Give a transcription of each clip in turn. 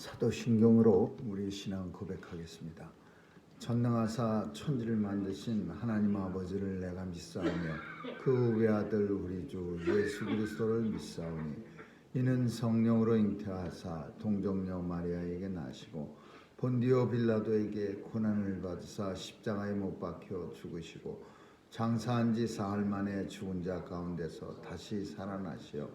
사도신경으로 우리 신앙 고백하겠습니다. 전능하사 천지를 만드신 하나님 아버지를 내가 믿사오며 그 외아들 우리 주 예수 그리스도를 믿사오니 이는 성령으로 잉태하사 동정녀 마리아에게 나시고 본디오 빌라도에게 고난을 받으사 십자가에 못 박혀 죽으시고 장사한 지 사흘 만에 죽은 자 가운데서 다시 살아나시어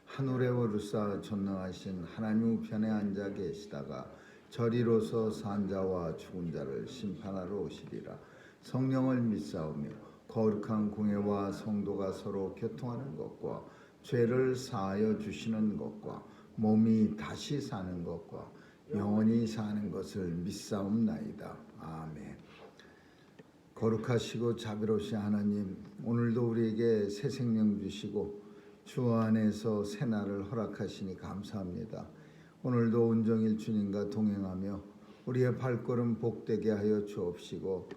하늘에 오르사 전능하신 하나님 우편에 앉아 계시다가 저리로서 산 자와 죽은 자를 심판하러 오시리라. 성령을 믿사오며 거룩한 공회와 성도가 서로 교통하는 것과 죄를 사하여 주시는 것과 몸이 다시 사는 것과 영원히 사는 것을 믿사옵나이다. 아멘. 거룩하시고 자비로우신 하나님, 오늘도 우리에게 새 생명 주시고 주 안에서 새날을 허락하시니 감사합니다. 오늘도 온종일 주님과 동행하며 우리의 발걸음 복되게 하여 주옵시고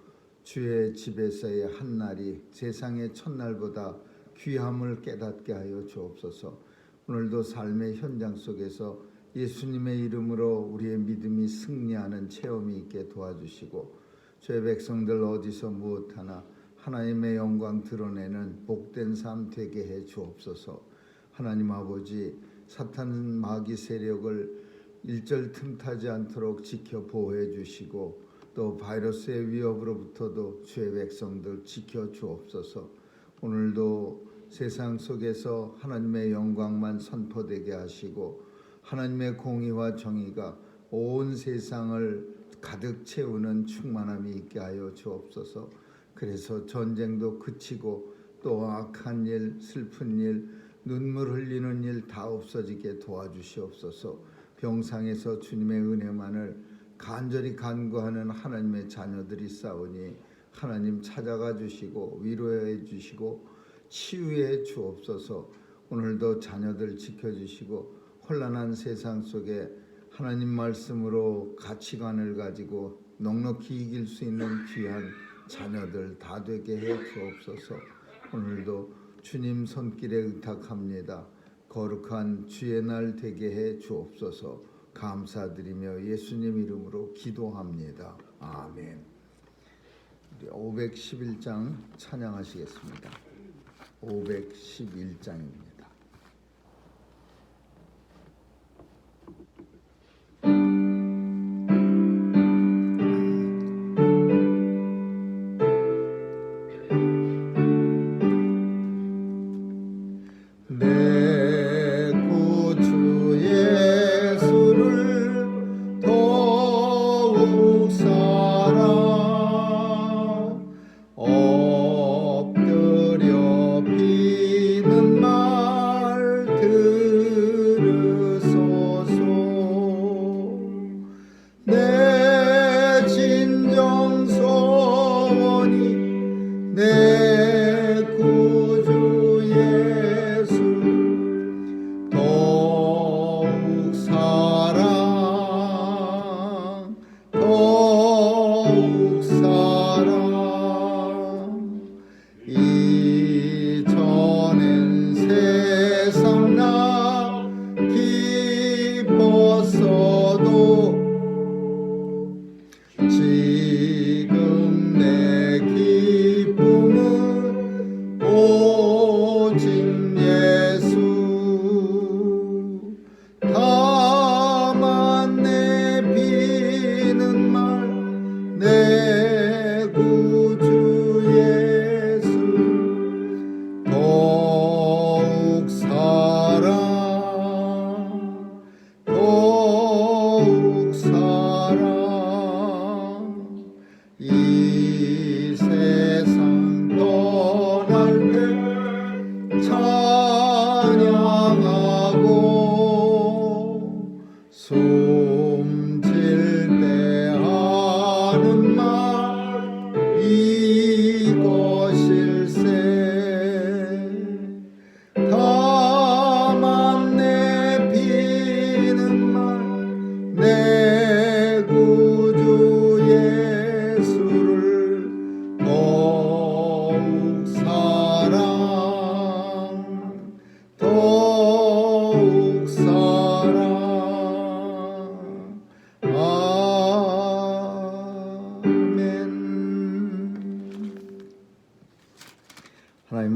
주의 집에서의 한날이 세상의 첫날보다 귀함을 깨닫게 하여 주옵소서. 오늘도 삶의 현장 속에서 예수님의 이름으로 우리의 믿음이 승리하는 체험이 있게 도와주시고 주의 백성들 어디서 무엇하나 하나님의 영광 드러내는 복된 삶 되게 해 주옵소서. 하나님 아버지, 사탄 마귀 세력을 일절 틈타지 않도록 지켜 보호해 주시고 또 바이러스의 위협으로부터도 주의 백성들 지켜 주옵소서. 오늘도 세상 속에서 하나님의 영광만 선포되게 하시고 하나님의 공의와 정의가 온 세상을 가득 채우는 충만함이 있게 하여 주옵소서. 그래서 전쟁도 그치고 또 악한 일, 슬픈 일, 눈물 흘리는 일 다 없어지게 도와주시옵소서. 병상에서 주님의 은혜만을 간절히 간구하는 하나님의 자녀들이 싸우니 하나님 찾아가 주시고 위로해 주시고 치유해 주옵소서. 오늘도 자녀들 지켜주시고 혼란한 세상 속에 하나님 말씀으로 가치관을 가지고 넉넉히 이길 수 있는 귀한 자녀들 다 되게 해 주옵소서. 오늘도 주님 손길에 의탁합니다. 거룩한 주의 날 되게 해 주옵소서. 감사드리며 예수님 이름으로 기도합니다. 아멘. 511장 찬양하시겠습니다. 511장입니다.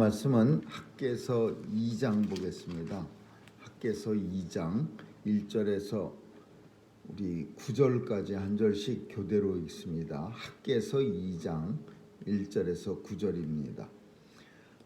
말씀은 학개서 2장 보겠습니다. 학개서 2장 1절에서 우리 9절까지 한 절씩 교대로 읽습니다. 학개서 2장 1절에서 9절입니다.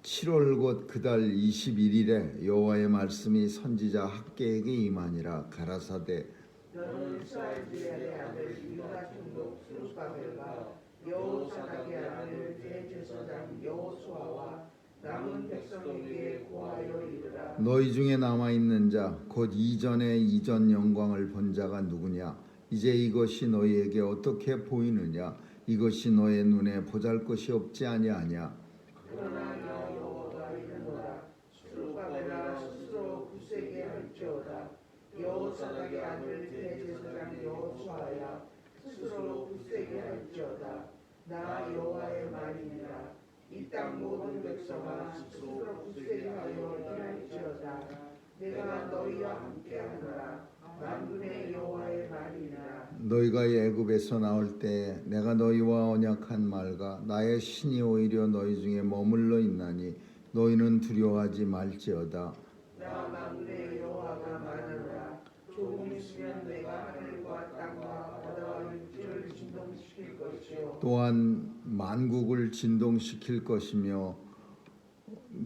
7월 곧 그달 21일에 여호와의 말씀이 선지자 학개에게 임하니라. 가라사대 너는 이스라엘들의 아들 유다 총독 스룹바벨과 여호사닥의 아들 대제사장 여호수아와 남은 백성에게 고하여 이르라. 너희 중에 남아있는 자 곧 이전에 이전 영광을 본 자가 누구냐? 이제 이것이 너희에게 어떻게 보이느냐? 이것이 너의 눈에 보잘것이 없지 아니하냐? 그러나 여호와가 이르노라. 스룹바벨아 스스로 굳세게 할지어다. 여호사닥의 아들 대제사장 여호수아야 스스로 굳세게 할지어다. 나 여호와의 말이니라. 이 땅 모든 백성아 스스로 굳세게 하여 일할지어다. 내가 너희와 함께하노라. 만군의 여호와의 말이니라. 너희가 애굽에서 나올 때 내가 너희와 언약한 말과 나의 신이 오히려 너희 중에 머물러 있나니 너희는 두려워하지 말지어다. 나 만군의 여호와가 말하노라. 조금 있으면 내가 하늘과 땅과 바다와 육지를 진동시킬 것이요 또한 만국을 진동시킬 것이며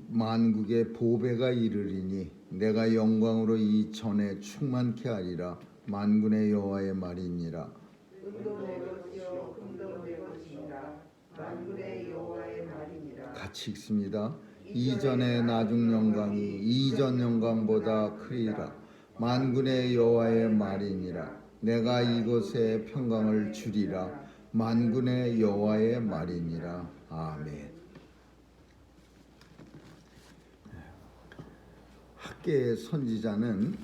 만국의 보배가 이르리니 내가 영광으로 이 전에 충만케 하리라. 만군의 여호와의 말이니라. 은도 내 것이요 금도 내 것이니라. 만군의 여호와의 말이니라. 같이 읽습니다. 이전의 나중 영광이 이전 영광보다 크리라. 만군의 여호와의 말이니라. 내가 이곳에 평강을 주리라. 만군의 여호와의 말이니라. 아멘. 학개의 선지자는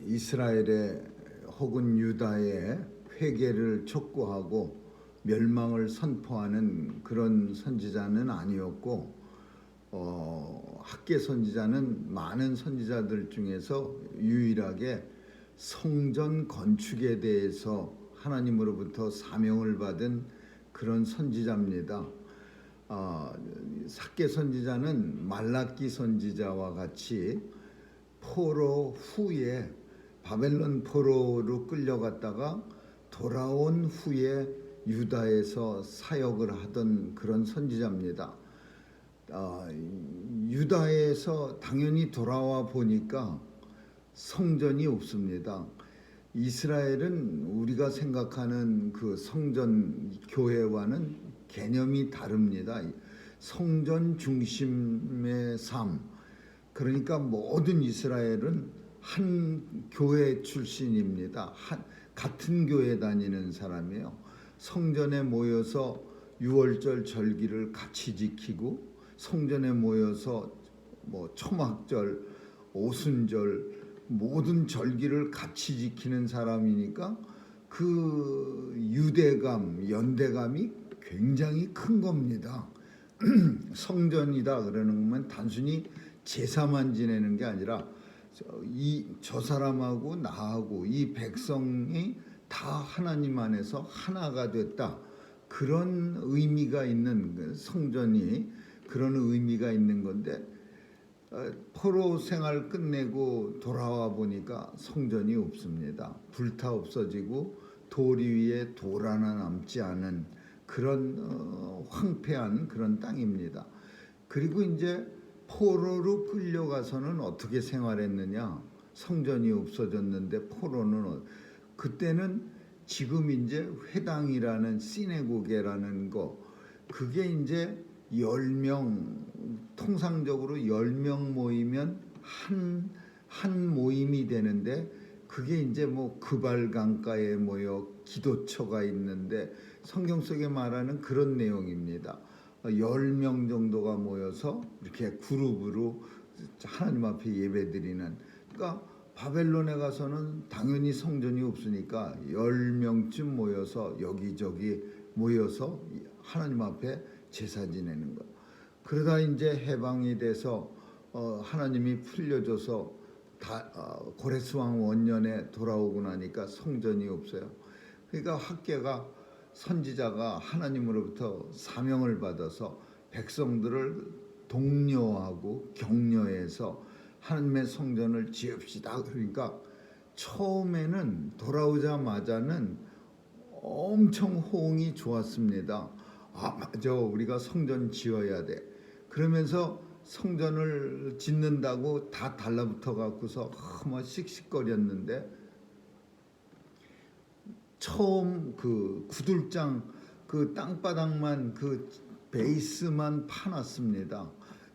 이스라엘의 혹은 유다의 회개를 촉구하고 멸망을 선포하는 그런 선지자는 아니었고, 학개 선지자는 많은 선지자들 중에서 유일하게 성전 건축에 대해서 하나님으로부터 사명을 받은 그런 선지자입니다. 학개 선지자는 말라기 선지자와 같이 포로 후에 바벨론 포로로 끌려갔다가 돌아온 후에 유다에서 사역을 하던 그런 선지자입니다. 유다에서 당연히 돌아와 보니까 성전이 없습니다. 이스라엘은 우리가 생각하는 그 성전 교회와는 개념이 다릅니다. 성전 중심의 삶. 그러니까 모든 이스라엘은 한 교회 출신입니다. 같은 교회 다니는 사람이에요. 성전에 모여서 유월절 절기를 같이 지키고 성전에 모여서 초막절, 오순절 모든 절기를 같이 지키는 사람이니까 그 유대감, 연대감이 굉장히 큰 겁니다. 성전이다 그러는 건 단순히 제사만 지내는 게 아니라 저 사람하고 나하고 이 백성이 다 하나님 안에서 하나가 됐다. 그런 의미가 있는 성전이 그런 의미가 있는 건데 포로 생활 끝내고 돌아와 보니까 성전이 없습니다. 불타 없어지고 돌 위에 돌 하나 남지 않은 그런 황폐한 그런 땅입니다. 그리고 이제 포로로 끌려가서는 어떻게 생활했느냐? 성전이 없어졌는데 포로는 그때는 지금 이제 회당이라는 시내고게라는 거 그게 이제 10명 통상적으로 10명 모이면 한 모임이 되는데 그게 이제 그발 강가에 모여 기도처가 있는데 성경 속에 말하는 그런 내용입니다. 10명 정도가 모여서 이렇게 그룹으로 하나님 앞에 예배드리는. 그러니까 바벨론에 가서는 당연히 성전이 없으니까 10명쯤 모여서 여기저기 모여서 하나님 앞에 제사 지내는 거. 그러다 이제 해방이 돼서 하나님이 풀려줘서 고레스 왕 원년에 돌아오고 나니까 성전이 없어요. 그러니까 학개가 선지자가 하나님으로부터 사명을 받아서 백성들을 독려하고 격려해서 하나님의 성전을 지읍시다. 그러니까 처음에는 돌아오자마자는 엄청 호응이 좋았습니다. 아, 맞아, 우리가 성전 지어야 돼. 그러면서 성전을 짓는다고 다 달라붙어 갖고서 막 씩씩거렸는데, 처음 그 구들장 그 땅바닥만 그 베이스만 파놨습니다.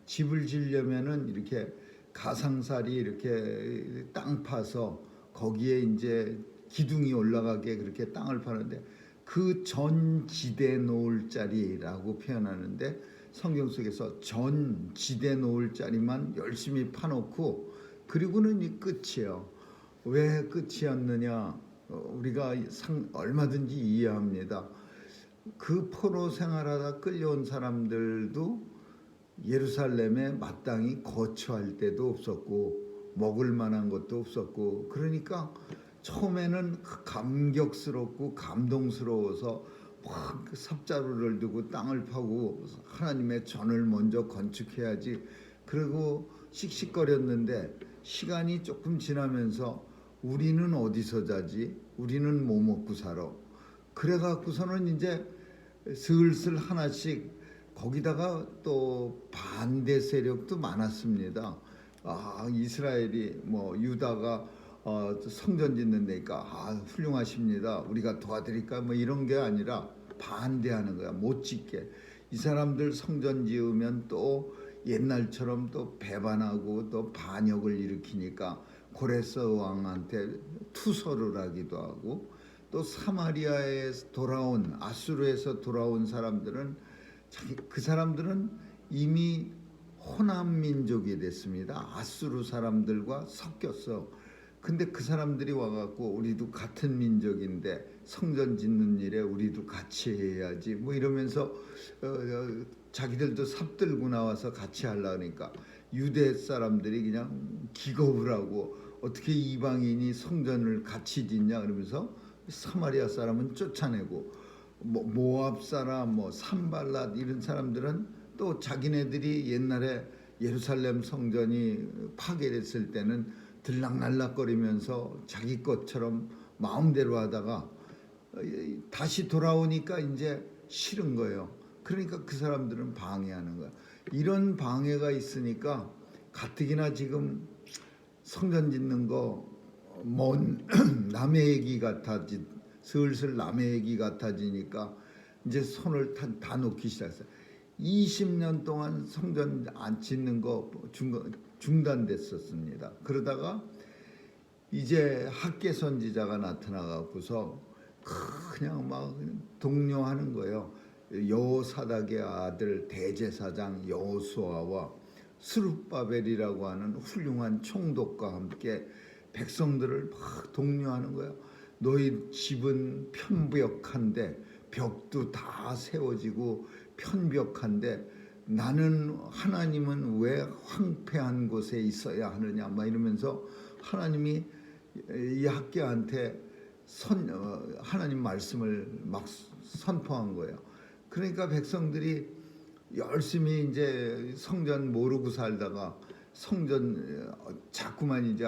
집을 지려면은 이렇게 가상살이 이렇게 땅 파서 거기에 이제 기둥이 올라가게 그렇게 땅을 파는데, 그 전 지대 놓을 자리라고 표현하는데, 성경 속에서 전 지대 놓을 자리만 열심히 파놓고 그리고는 이 끝이에요. 왜 끝이었느냐? 우리가 얼마든지 이해합니다. 그 포로 생활하다 끌려온 사람들도 예루살렘에 마땅히 거처할 데도 없었고 먹을 만한 것도 없었고, 그러니까 처음에는 감격스럽고 감동스러워서 막 삽자루를 두고 땅을 파고 하나님의 전을 먼저 건축해야지, 그리고 씩씩거렸는데, 시간이 조금 지나면서 우리는 어디서 자지? 우리는 뭐 먹고 살아? 그래갖고서는 이제 슬슬 하나씩, 거기다가 또 반대 세력도 많았습니다. 아, 이스라엘이 뭐 유다가 성전 짓는 데니까 훌륭하십니다, 우리가 도와드릴까, 뭐 이런 게 아니라 반대하는 거야. 못 짓게. 이 사람들 성전 지으면 또 옛날처럼 또 배반하고 또 반역을 일으키니까 고레스 왕한테 투서를 하기도 하고, 또 사마리아에서 돌아온, 아수르에서 돌아온 사람들은 그 사람들은 이미 호남 민족이 됐습니다. 아수르 사람들과 섞였어. 근데 그 사람들이 와갖고 우리도 같은 민족인데 성전 짓는 일에 우리도 같이 해야지 뭐 이러면서 자기들도 삽들고 나와서 같이 하려니까 유대 사람들이 그냥 기겁을 하고, 어떻게 이방인이 성전을 같이 짓냐 그러면서 사마리아 사람은 쫓아내고, 모압 사람, 산발랏 이런 사람들은 또 자기네들이 옛날에 예루살렘 성전이 파괴됐을 때는 들락날락거리면서 자기 것처럼 마음대로 하다가 다시 돌아오니까 이제 싫은 거예요. 그러니까 그 사람들은 방해하는 거야. 이런 방해가 있으니까 가뜩이나 지금 성전 짓는 거 먼 남의 얘기 같아지, 슬슬 남의 얘기 같아지니까 이제 손을 다 놓기 시작했어요. 20년 동안 성전 안 짓는 거 중단됐었습니다. 그러다가 이제 학계 선지자가 나타나갖고서 그냥 막 독려하는 거예요. 여호사닥의 아들 대제사장 여호수아와 스룹바벨이라고 하는 훌륭한 총독과 함께 백성들을 막 독려하는 거예요. 너희 집은 편벽한데, 벽도 다 세워지고 편벽한데 나는 하나님은 왜 황폐한 곳에 있어야 하느냐 막 이러면서 하나님이 이 학교한테 하나님 말씀을 막 선포한 거예요. 그러니까 백성들이 열심히 이제 성전 모르고 살다가 성전 자꾸만 이제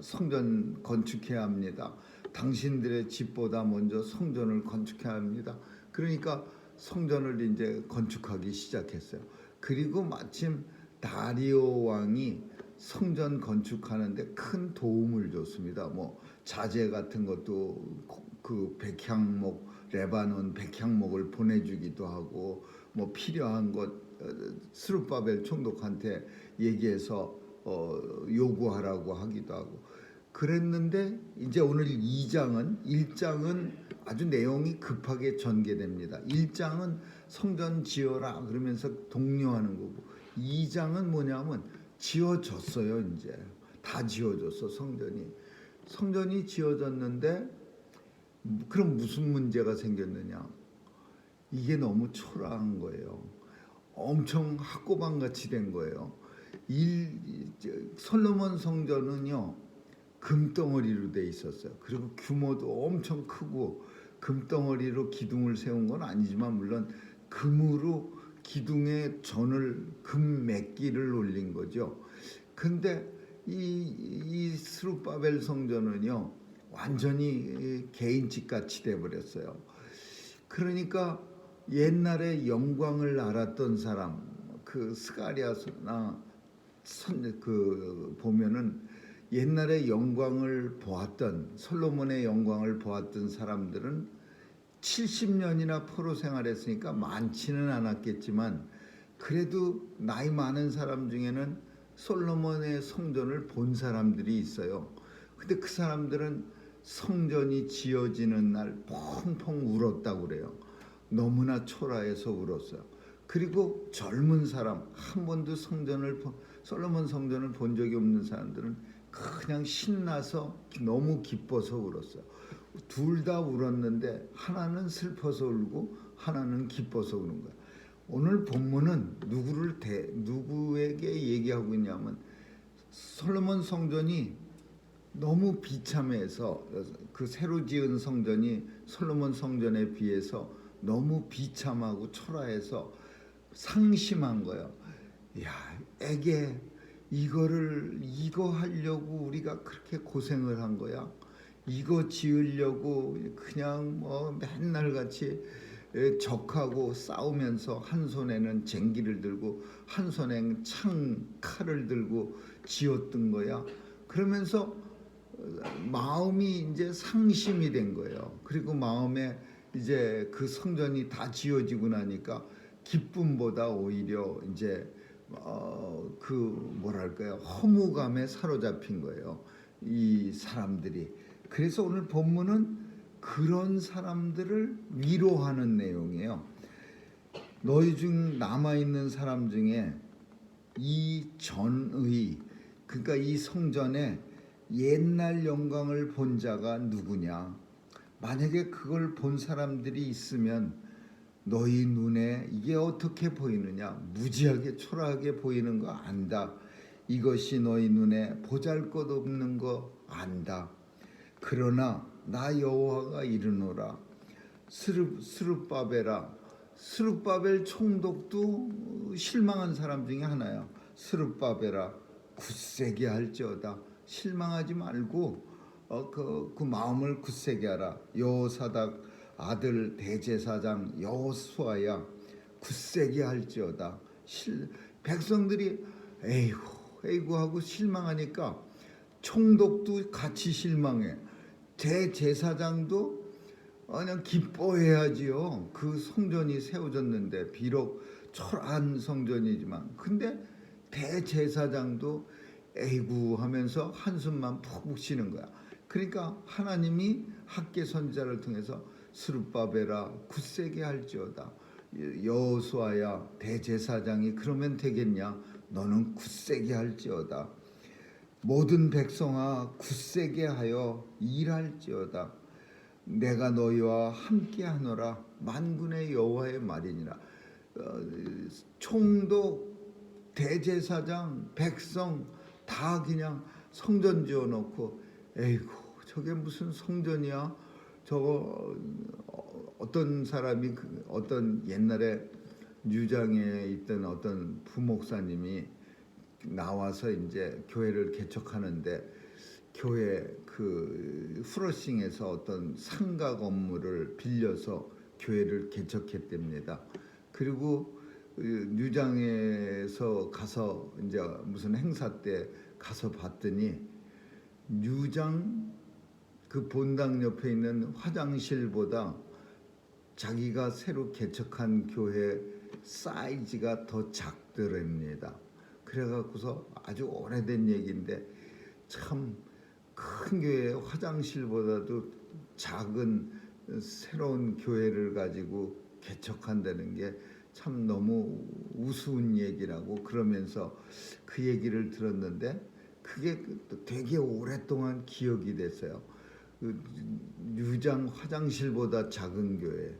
성전 건축해야 합니다. 당신들의 집보다 먼저 성전을 건축해야 합니다. 그러니까 성전을 이제 건축하기 시작했어요. 그리고 마침 다리오 왕이 성전 건축하는데 큰 도움을 줬습니다. 뭐 자재 같은 것도 그 백향목, 레바논 백향목을 보내주기도 하고, 뭐 필요한 것 스룹바벨 총독한테 얘기해서 요구하라고 하기도 하고 그랬는데, 이제 오늘 1장은 아주 내용이 급하게 전개됩니다. 1장은 성전 지어라 그러면서 독려하는 거고, 2장은 뭐냐면 지어졌어요. 이제 다 지어졌어. 성전이 지어졌는데 그럼 무슨 문제가 생겼느냐? 이게 너무 초라한 거예요. 엄청 학고방같이 된 거예요. 솔로몬 성전은요 금덩어리로 돼 있었어요. 그리고 규모도 엄청 크고, 금덩어리로 기둥을 세운 건 아니지만 물론 금으로 기둥에 전을 금 맥기를 올린 거죠. 근데 이 스룹바벨 성전은요 완전히 개인집 같이 돼 버렸어요. 그러니까 옛날에 영광을 알았던 사람, 그 스가랴나 그 보면은 옛날에 영광을 보았던, 솔로몬의 영광을 보았던 사람들은 70년이나 포로 생활했으니까 많지는 않았겠지만 그래도 나이 많은 사람 중에는 솔로몬의 성전을 본 사람들이 있어요. 근데 그 사람들은 성전이 지어지는 날 펑펑 울었다고 그래요. 너무나 초라해서 울었어요. 그리고 젊은 사람, 한 번도 솔로몬 성전을 본 적이 없는 사람들은 그냥 신나서 너무 기뻐서 울었어요. 둘 다 울었는데 하나는 슬퍼서 울고 하나는 기뻐서 우는 거예요. 오늘 본문은 누구에게 얘기하고 있냐면 솔로몬 성전이 너무 비참해서, 그 새로 지은 성전이 솔로몬 성전에 비해서 너무 비참하고 초라해서 상심한 거예요. 야, 애게 이거 하려고 우리가 그렇게 고생을 한 거야? 이거 지으려고 그냥 뭐 맨날 같이 적하고 싸우면서 한 손에는 쟁기를 들고 한 손에는 칼을 들고 지었던 거야. 그러면서 마음이 이제 상심이 된 거예요. 그리고 마음에 이제 그 성전이 다 지어지고 나니까 기쁨보다 오히려 이제 그 뭐랄까요, 허무감에 사로잡힌 거예요, 이 사람들이. 그래서 오늘 본문은 그런 사람들을 위로하는 내용이에요. 너희 중 남아있는 사람 중에 이 전의, 그러니까 이 성전에 옛날 영광을 본 자가 누구냐. 만약에 그걸 본 사람들이 있으면 너희 눈에 이게 어떻게 보이느냐, 무지하게 초라하게 보이는 거 안다. 이것이 너희 눈에 보잘것없는 거 안다. 그러나 나 여호와가 이르노라. 스룹바벨아, 스룹바벨 총독도 실망한 사람 중에 하나야. 스룹바벨아, 굳세게 할지어다. 실망하지 말고 그 마음을 굳세게 하라. 여호사닥 아들 대제사장 여호수아야, 굳세게 할지어다. 백성들이 에이구 하고 실망하니까 총독도 같이 실망해. 대제사장도 그냥 기뻐해야지요. 그 성전이 세워졌는데, 비록 초라한 성전이지만. 근데 대제사장도 에이구 하면서 한숨만 푹푹 쉬는 거야. 그러니까 하나님이 학개 선지자를 통해서 스룹바벨아, 굳세게 할지어다. 여호수아야, 대제사장이 그러면 되겠냐? 너는 굳세게 할지어다. 모든 백성아, 굳세게 하여 일할지어다. 내가 너희와 함께하노라. 만군의 여호와의 말이니라. 총독, 대제사장, 백성 다 그냥 성전 지어놓고, 에이구 저게 무슨 성전이야? 저거 어떤 사람이, 어떤 옛날에 뉴장에 있던 어떤 부목사님이 나와서 이제 교회를 개척하는데, 교회 그 프로싱에서 어떤 상가 건물을 빌려서 교회를 개척했답니다. 그리고 뉴장에서 가서 이제 무슨 행사 때 가서 봤더니 뉴장 그 본당 옆에 있는 화장실보다 자기가 새로 개척한 교회 사이즈가 더 작더랍니다. 그래갖고서 아주 오래된 얘기인데, 참 큰 교회 화장실보다도 작은 새로운 교회를 가지고 개척한다는 게 참 너무 우스운 얘기라고 그러면서 그 얘기를 들었는데, 그게 되게 오랫동안 기억이 됐어요. 그 뉴장 화장실보다 작은 교회,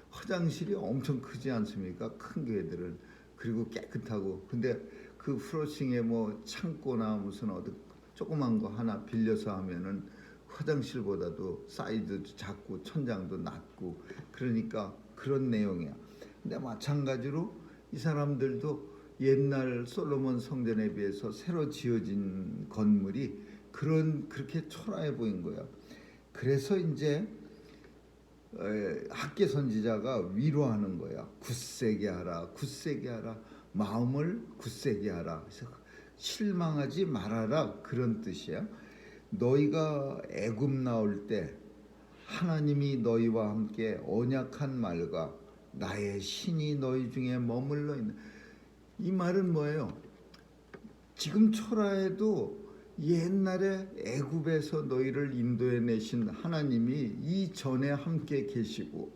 화장실이 엄청 크지 않습니까? 큰 교회들은. 그리고 깨끗하고. 근데 그 프로싱에 뭐 창고나 무슨 어디 조그만 거 하나 빌려서 하면은 화장실보다도 사이즈도 작고 천장도 낮고, 그러니까 그런 내용이야. 근데 마찬가지로 이 이 사람들도 옛날 솔로몬 성전에 비해서 새로 지어진 건물이 그렇게 초라해 보인 거야. 그래서 이제 학개 선지자가 위로하는 거야. 굳세게 하라, 굳세게 하라, 마음을 굳세게 하라. 그래서 실망하지 말아라, 그런 뜻이야. 너희가 애굽 나올 때 하나님이 너희와 함께 언약한 말과 나의 신이 너희 중에 머물러 있는, 이 말은 뭐예요? 지금 초라해도 옛날에 애굽에서 너희를 인도해 내신 하나님이 이전에 함께 계시고,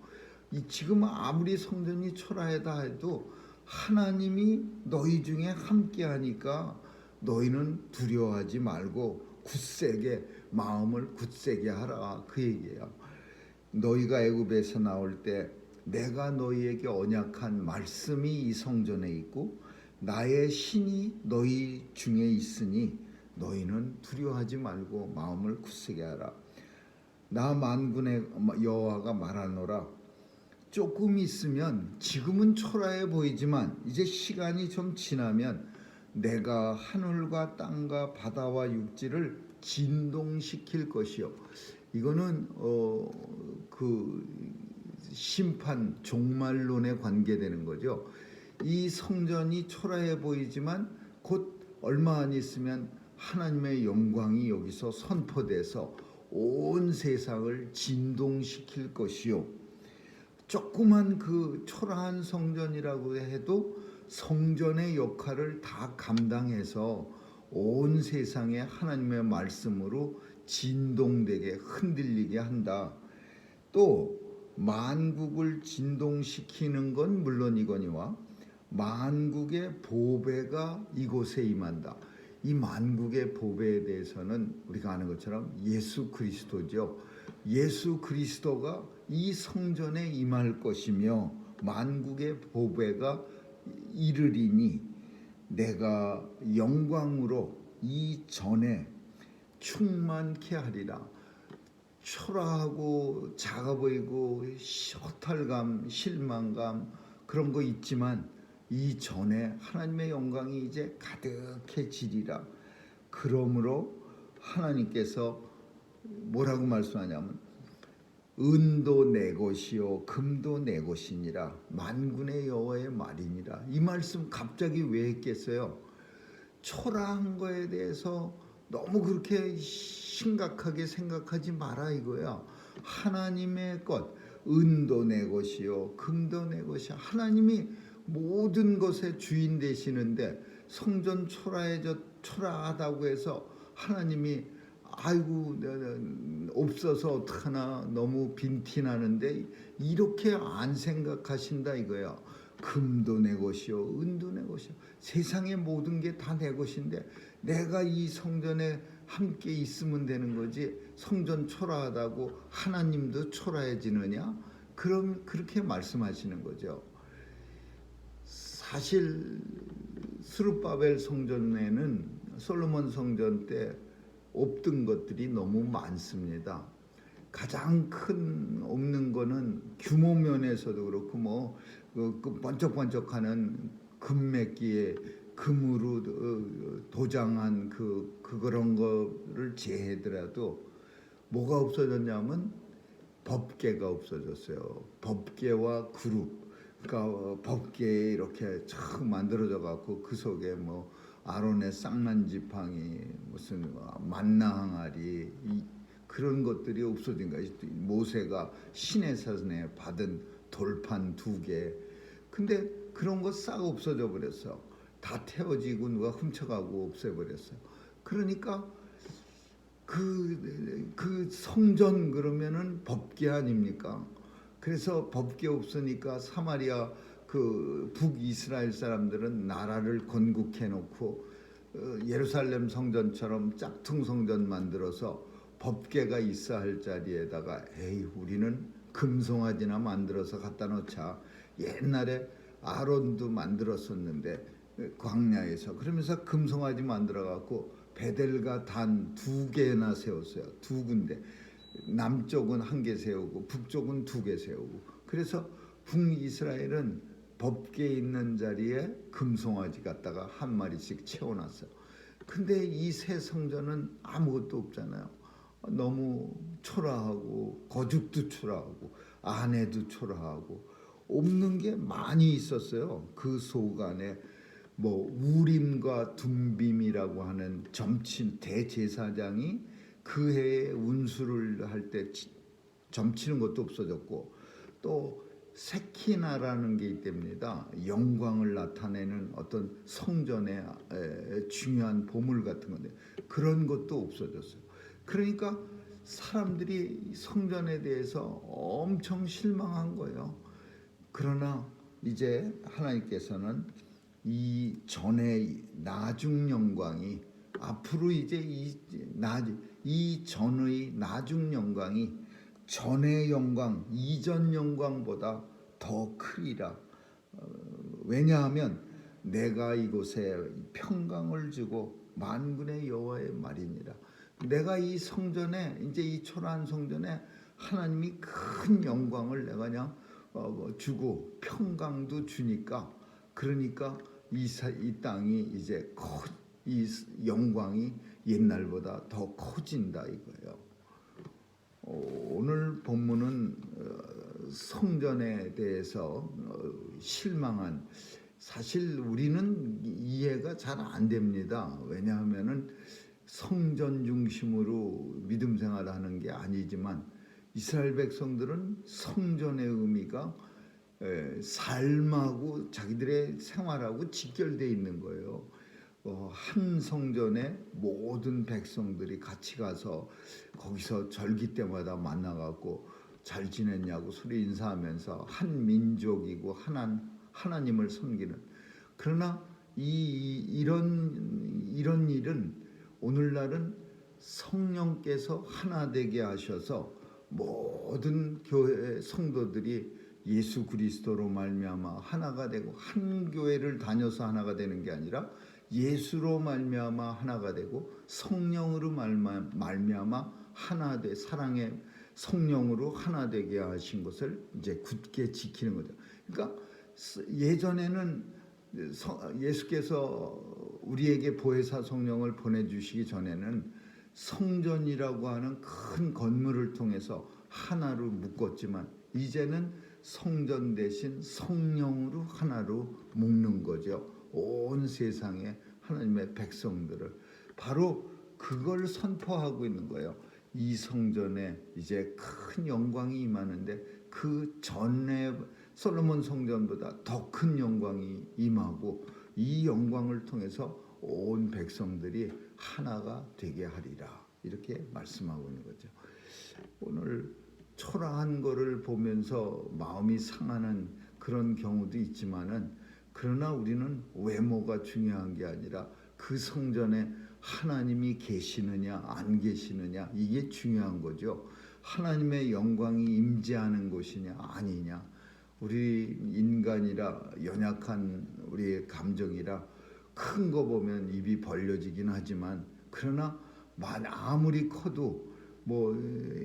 지금 아무리 성전이 초라하다 해도 하나님이 너희 중에 함께 하니까 너희는 두려워하지 말고 굳세게, 마음을 굳세게 하라, 그 얘기예요. 너희가 애굽에서 나올 때 내가 너희에게 언약한 말씀이 이 성전에 있고 나의 신이 너희 중에 있으니 너희는 두려워하지 말고 마음을 굳세게 하라. 나 만군의 여호와가 말하노라. 조금 있으면, 지금은 초라해 보이지만 이제 시간이 좀 지나면 내가 하늘과 땅과 바다와 육지를 진동시킬 것이요. 이거는 그 심판 종말론에 관계되는 거죠. 이 성전이 초라해 보이지만 곧 얼마 안 있으면 하나님의 영광이 여기서 선포돼서 온 세상을 진동시킬 것이요. 조그만 그 초라한 성전이라고 해도 성전의 역할을 다 감당해서 온 세상에 하나님의 말씀으로 진동되게, 흔들리게 한다. 또 만국을 진동시키는 건 물론이거니와 만국의 보배가 이곳에 임한다. 이 만국의 보배에 대해서는 우리가 아는 것처럼 예수 그리스도죠. 예수 그리스도가 이 성전에 임할 것이며 만국의 보배가 이르리니 내가 영광으로 이 전에 충만케 하리라. 초라하고 작아 보이고 허탈감, 실망감, 그런 거 있지만 이 전에 하나님의 영광이 이제 가득해지리라. 그러므로 하나님께서 뭐라고 말씀하냐면 은도 내 것이요 금도 내 것이니라. 만군의 여호와의 말이니라. 이 말씀 갑자기 왜 했겠어요? 초라한 거에 대해서 너무 그렇게 심각하게 생각하지 마라 이거야. 하나님의 것, 은도 내 것이요 금도 내 것이야. 하나님이 모든 것의 주인 되시는데 성전 초라하다고 해서 하나님이 아이고 없어서 어떡하나 너무 빈티나는데 이렇게 안 생각하신다 이거야. 금도 내 것이요 은도 내 것이요. 세상의 모든 게 다 내 것인데 내가 이 성전에 함께 있으면 되는 거지. 성전 초라하다고 하나님도 초라해지느냐? 그럼 그렇게 말씀하시는 거죠. 사실 스룹바벨 성전에는 솔로몬 성전 때 없던 것들이 너무 많습니다. 가장 큰 없는 거는 규모 면에서도 그렇고 그 번쩍번쩍하는 금맥기에 금으로 도장한 그런 거를 제하더라도 뭐가 없어졌냐면 법궤가 없어졌어요. 법궤와 그룹. 그러니까 법궤에 이렇게 촥 만들어져 갖고 그 속에 뭐 아론의 쌍난 지팡이, 무슨 만나 항아리, 그런 것들이 없어진 거예요. 모세가 시내산에 받은 돌판 2개. 근데 그런 거 싹 없어져 버렸어. 다 태워지고 누가 훔쳐가고 없애버렸어요. 그러니까 그 성전 그러면은 법궤 아닙니까? 그래서 법궤 없으니까 사마리아 그 북이스라엘 사람들은 나라를 건국해 놓고 예루살렘 성전처럼 짝퉁 성전 만들어서 법궤가 있어야 할 자리에다가 에이 우리는 금송아지나 만들어서 갖다 놓자. 옛날에 아론도 만들었었는데 광야에서. 그러면서 금송아지 만들어 갖고 베델과 단 2개나 세웠어요. 2군데. 남쪽은 1개 세우고 북쪽은 2개 세우고. 그래서 북이스라엘은 법궤 있는 자리에 금송아지 갖다가 한 마리씩 채워놨어요. 근데 이 새 성전은 아무것도 없잖아요. 너무 초라하고 거죽도 초라하고 안에도 초라하고 없는 게 많이 있었어요. 그 속 안에 뭐 우림과 둠빔이라고 하는 점친 대제사장이 그 해에 운수를 할 때 점치는 것도 없어졌고, 또 세키나라는 게 있답니다. 영광을 나타내는 어떤 성전의 중요한 보물 같은 건데 그런 것도 없어졌어요. 그러니까 사람들이 성전에 대해서 엄청 실망한 거예요. 그러나 이제 하나님께서는 이 전의 나중 영광이 앞으로 이제 이 전의 나중 영광이 전의 영광, 이전 영광보다 더 크리라. 왜냐하면 내가 이곳에 평강을 주고 만군의 여호와의 말이니라. 내가 이 성전에, 이제 이 초라한 성전에 하나님이 큰 영광을 내가 그냥 주고 평강도 주니까, 그러니까 이 땅이 이제 이 영광이 옛날보다 더 커진다 이거예요. 오늘 본문은 성전에 대해서 실망한, 사실 우리는 이해가 잘 안 됩니다. 왜냐하면은 성전 중심으로 믿음 생활하는 게 아니지만 이스라엘 백성들은 성전의 의미가 삶하고 자기들의 생활하고 직결되어 있는 거예요. 한 성전에 모든 백성들이 같이 가서 거기서 절기 때마다 만나갖고 잘 지냈냐고 서로 인사하면서 한 민족이고 하나님을 섬기는. 그러나 이런 일은 오늘날은 성령께서 하나 되게 하셔서 모든 교회 성도들이 예수 그리스도로 말미암아 하나가 되고, 한 교회를 다녀서 하나가 되는 게 아니라 예수로 말미암아 하나가 되고 성령으로 말미암아 하나 돼 사랑의 성령으로 하나 되게 하신 것을 이제 굳게 지키는 거죠. 그러니까 예전에는 예수께서 우리에게 보혜사 성령을 보내주시기 전에는 성전이라고 하는 큰 건물을 통해서 하나로 묶었지만 이제는 성전 대신 성령으로 하나로 묶는 거죠. 온 세상에 하나님의 백성들을 바로 그걸 선포하고 있는 거예요. 이 성전에 이제 큰 영광이 임하는데 그 전에 솔로몬 성전보다 더 큰 영광이 임하고, 이 영광을 통해서 온 백성들이 하나가 되게 하리라, 이렇게 말씀하고 있는 거죠. 오늘 초라한 거를 보면서 마음이 상하는 그런 경우도 있지만은, 그러나 우리는 외모가 중요한 게 아니라 그 성전에 하나님이 계시느냐 안 계시느냐, 이게 중요한 거죠. 하나님의 영광이 임재하는 곳이냐 아니냐. 우리 인간이라 연약한 우리의 감정이라 큰 거 보면 입이 벌려지긴 하지만, 그러나 아무리 커도 뭐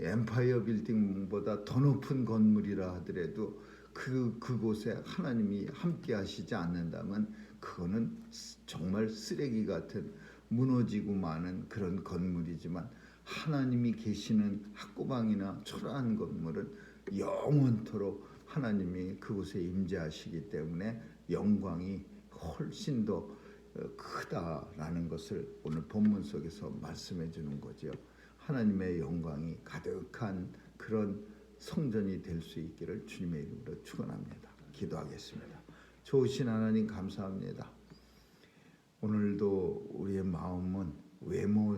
엠파이어 빌딩보다 더 높은 건물이라 하더라도 그곳에 하나님이 함께 하시지 않는다면 그거는 정말 쓰레기 같은 무너지고 마는 그런 건물이지만, 하나님이 계시는 학구방이나 초라한 건물은 영원토록 하나님이 그곳에 임재하시기 때문에 영광이 훨씬 더 크다라는 것을 오늘 본문 속에서 말씀해 주는 거죠. 하나님의 영광이 가득한 그런 성전이 될 수 있기를 주님의 이름으로 축원합니다. 기도하겠습니다. 좋으신 하나님 감사합니다. 오늘도 우리의 마음은 외모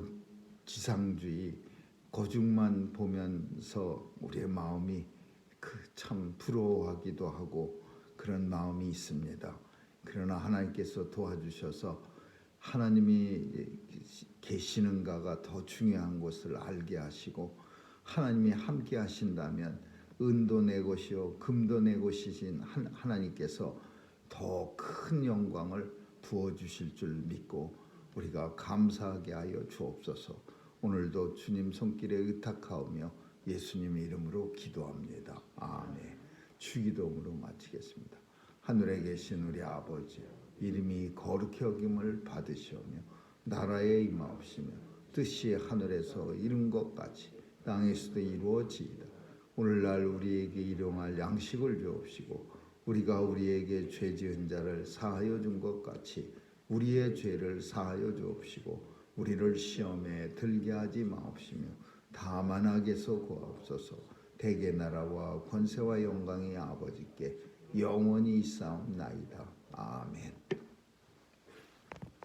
지상주의 거죽만 보면서 우리의 마음이 참 부러워하기도 하고 그런 마음이 있습니다. 그러나 하나님께서 도와주셔서 하나님이 계시는가가 더 중요한 것을 알게 하시고, 하나님이 함께 하신다면 은도 내 것이요 금도 내 것이신 하나님께서 더 큰 영광을 부어주실 줄 믿고 우리가 감사하게 하여 주옵소서. 오늘도 주님 손길에 의탁하오며 예수님의 이름으로 기도합니다. 아멘. 주기도문으로 마치겠습니다. 하늘에 계신 우리 아버지 이름이 거룩히 여김을 받으시오며 나라에 임하옵시며 뜻이 하늘에서 이룬 것 같이 땅에서도 이루어지이다. 오늘날 우리에게 일용할 양식을 주옵시고 우리가 우리에게 죄 지은 자를 사하여 준 것 같이 우리의 죄를 사하여 주옵시고 우리를 시험에 들게 하지 마옵시며 다만 악에서 구하옵소서. 대개 나라와 권세와 영광이 아버지께 영원히 있사옵나이다. 아멘.